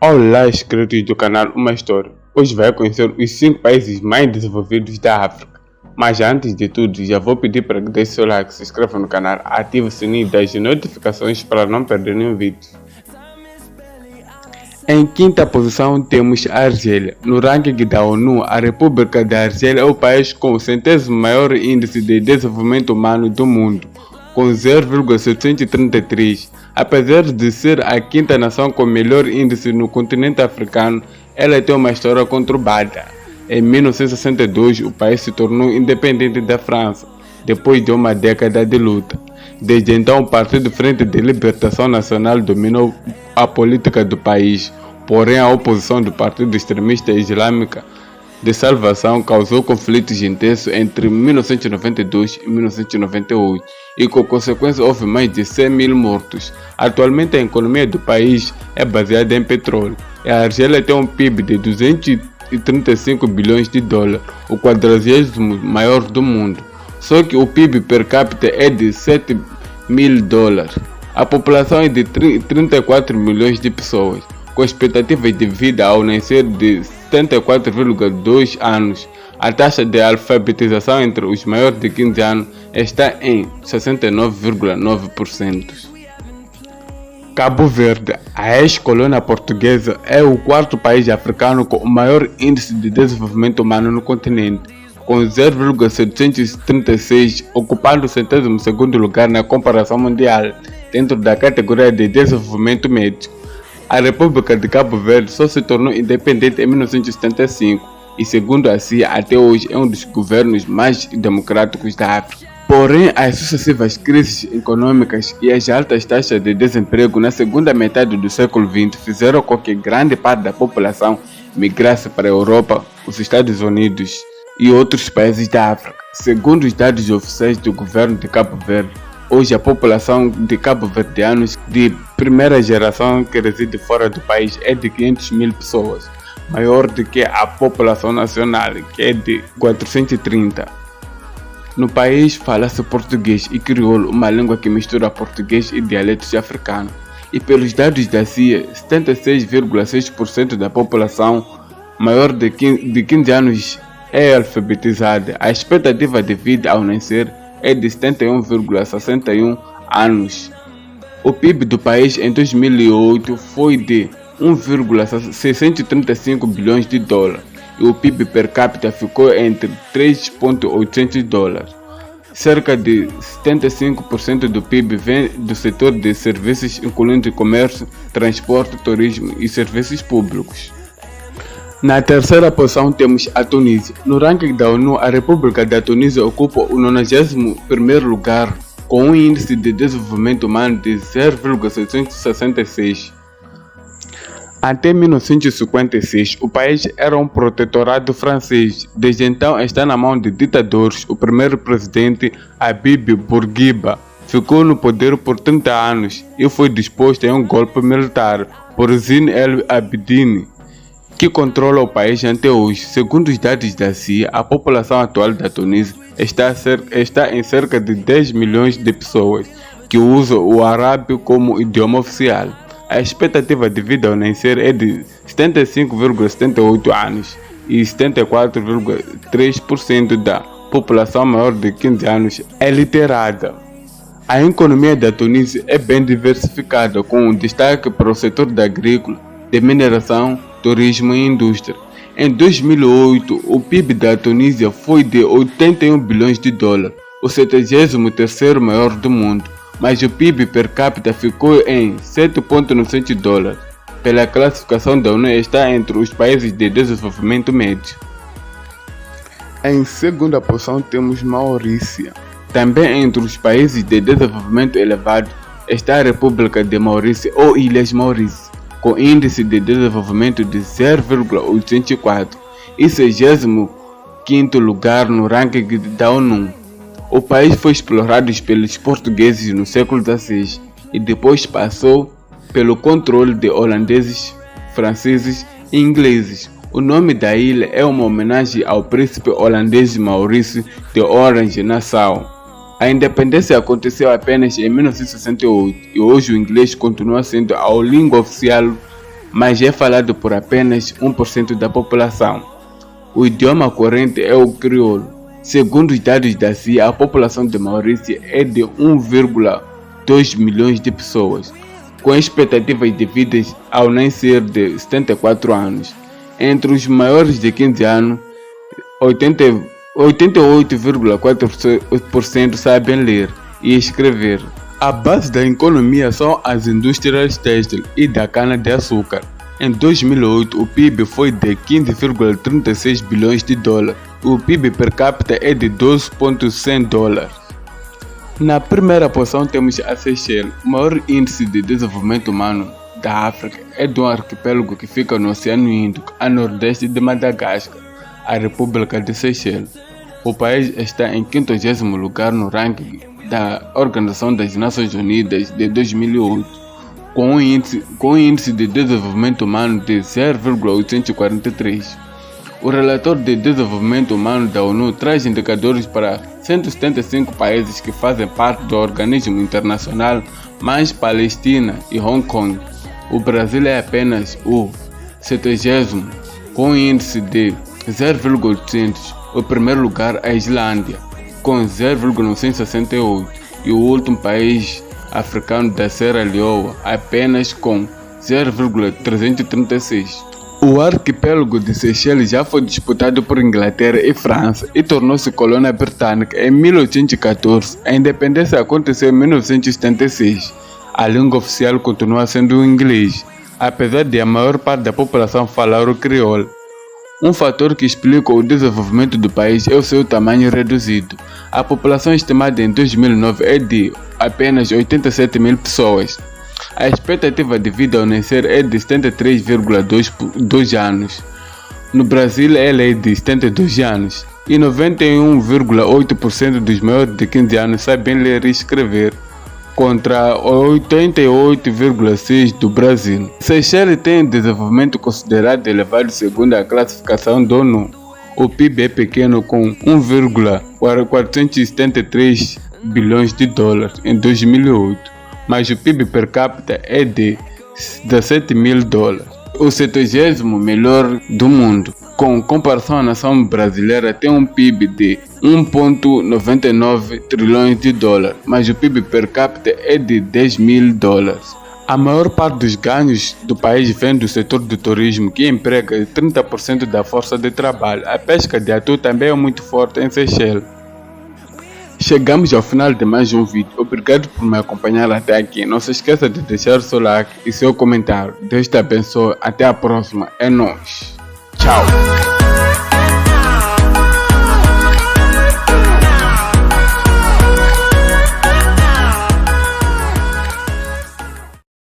Olá, inscritos do canal Uma História. Hoje vai conhecer os 5 países mais desenvolvidos da África. Mas antes de tudo, já vou pedir para que deixe seu like, se inscreva no canal, ative o sininho das notificações para não perder nenhum vídeo. Em quinta posição temos a Argélia. No ranking da ONU, a República da Argélia é o país com o 100º maior índice de desenvolvimento humano do mundo, com 0,733. Apesar de ser a quinta nação com melhor índice no continente africano, ela tem uma história conturbada. Em 1962, o país se tornou independente da França, depois de uma década de luta. Desde então, o Partido Frente de Libertação Nacional dominou a política do país, porém a oposição do Partido Extremista Islâmica de Salvação causou conflitos intensos entre 1992 e 1998 e, com consequência, houve mais de 100 mil mortos. Atualmente, a economia do país é baseada em petróleo e a Argélia tem um PIB de 235 bilhões de dólares, o 40º maior do mundo. Só que o PIB per capita é de 7 mil dólares. A população é de 34 milhões de pessoas, com expectativas de vida ao nascer de 74,2 anos. A taxa de alfabetização entre os maiores de 15 anos está em 69,9%. Cabo Verde, a ex-colônia portuguesa, é o quarto país africano com o maior índice de desenvolvimento humano no continente, com 0,736, ocupando o 102º lugar na comparação mundial, dentro da categoria de desenvolvimento médio. A República de Cabo Verde só se tornou independente em 1975 e, segundo a CIA, até hoje é um dos governos mais democráticos da África. Porém, as sucessivas crises econômicas e as altas taxas de desemprego na segunda metade do século XX fizeram com que grande parte da população migrasse para a Europa, os Estados Unidos e outros países da África. Segundo os dados oficiais do governo de Cabo Verde, hoje a população de cabo-verdianos de primeira geração que reside fora do país é de 500 mil pessoas, maior do que a população nacional, que é de 430. No país fala-se português e crioulo, uma língua que mistura português e dialetos africanos. E pelos dados da CIA, 76,6% da população maior de 15 anos é alfabetizada. A expectativa de vida ao nascer é de 71,61 anos. O PIB do país em 2008 foi de 1,635 bilhões de dólares e o PIB per capita ficou entre 3,800 dólares. Cerca de 75% do PIB vem do setor de serviços, incluindo comércio, transporte, turismo e serviços públicos. Na terceira posição temos a Tunísia. No ranking da ONU, a República da Tunísia ocupa o 91º lugar, com um índice de desenvolvimento humano de 0,766. Até 1956, o país era um protetorado francês. Desde então, está na mão de ditadores. O primeiro presidente, Habib Bourguiba, ficou no poder por 30 anos e foi disposto em um golpe militar por Zine El Abidine, que controla o país até hoje. Segundo os dados da CIA, a população atual da Tunísia está em cerca de 10 milhões de pessoas que usam o árabe como idioma oficial. A expectativa de vida ao nascer é de 75,78 anos e 74,3% da população maior de 15 anos é literada. A economia da Tunísia é bem diversificada, com destaque para o setor da agrícola, de mineração, turismo e indústria. Em 2008, o PIB da Tunísia foi de 81 bilhões de dólares, o 73º maior do mundo, mas o PIB per capita ficou em 7,900 dólares. Pela classificação da ONU, está entre os países de desenvolvimento médio. Em segunda posição temos Maurícia. Também entre os países de desenvolvimento elevado está a República de Maurícia ou Ilhas Maurícia, com índice de desenvolvimento de 0,84 e 65º lugar no ranking da ONU. O país foi explorado pelos portugueses no século XVI e depois passou pelo controle de holandeses, franceses e ingleses. O nome da ilha é uma homenagem ao príncipe holandês Maurício de Orange-Nassau. A independência aconteceu apenas em 1968 e hoje o inglês continua sendo a língua oficial mas é falado por apenas 1% da população. O idioma corrente é o crioulo. Segundo os dados da CIA, a população de Maurício é de 1,2 milhões de pessoas, com expectativas de vida ao nascer de 74 anos. Entre os maiores de 15 anos, 88,4% sabem ler e escrever. A base da economia são as indústrias têxtil e da cana-de-açúcar. Em 2008, o PIB foi de 15,36 bilhões de dólares. O PIB per capita é de 12,100 dólares. Na primeira posição temos a Seychelles. O maior índice de desenvolvimento humano da África é de um arquipélago que fica no Oceano Índico, a nordeste de Madagascar, a República de Seychelles. O país está em 50º lugar no ranking da Organização das Nações Unidas de 2008, com um índice de desenvolvimento humano de 0,843. O relatório de desenvolvimento humano da ONU traz indicadores para 175 países que fazem parte do organismo internacional, mais Palestina e Hong Kong. O Brasil é apenas o 70º, com um índice de 0,800. O primeiro lugar é a Islândia, com 0,968, e o último país africano da Serra Leoa, apenas com 0,336. O arquipélago de Seychelles já foi disputado por Inglaterra e França e tornou-se colônia britânica em 1814. A independência aconteceu em 1976. A língua oficial continua sendo o inglês, apesar de a maior parte da população falar o crioulo. Um fator que explica o desenvolvimento do país é o seu tamanho reduzido. A população estimada em 2009 é de apenas 87 mil pessoas. A expectativa de vida ao nascer é de 73,2 anos. No Brasil, ela é de 72 anos. E 91,8% dos maiores de 15 anos sabem ler e escrever, contra 88,6% do Brasil. Seychelles tem um desenvolvimento considerado elevado segundo a classificação da ONU. O PIB é pequeno, com 1,473 bilhões de dólares em 2008. Mas o PIB per capita é de 17 mil dólares. O 70º melhor do mundo. Com comparação à nação brasileira, tem um PIB de 1,99 trilhões de dólares, mas o PIB per capita é de 10 mil dólares. A maior parte dos ganhos do país vem do setor do turismo, que emprega 30% da força de trabalho. A pesca de atum também é muito forte em Seychelles. Chegamos ao final de mais um vídeo. Obrigado por me acompanhar até aqui. Não se esqueça de deixar seu like e seu comentário. Deus te abençoe. Até a próxima. É nóis. Tchau.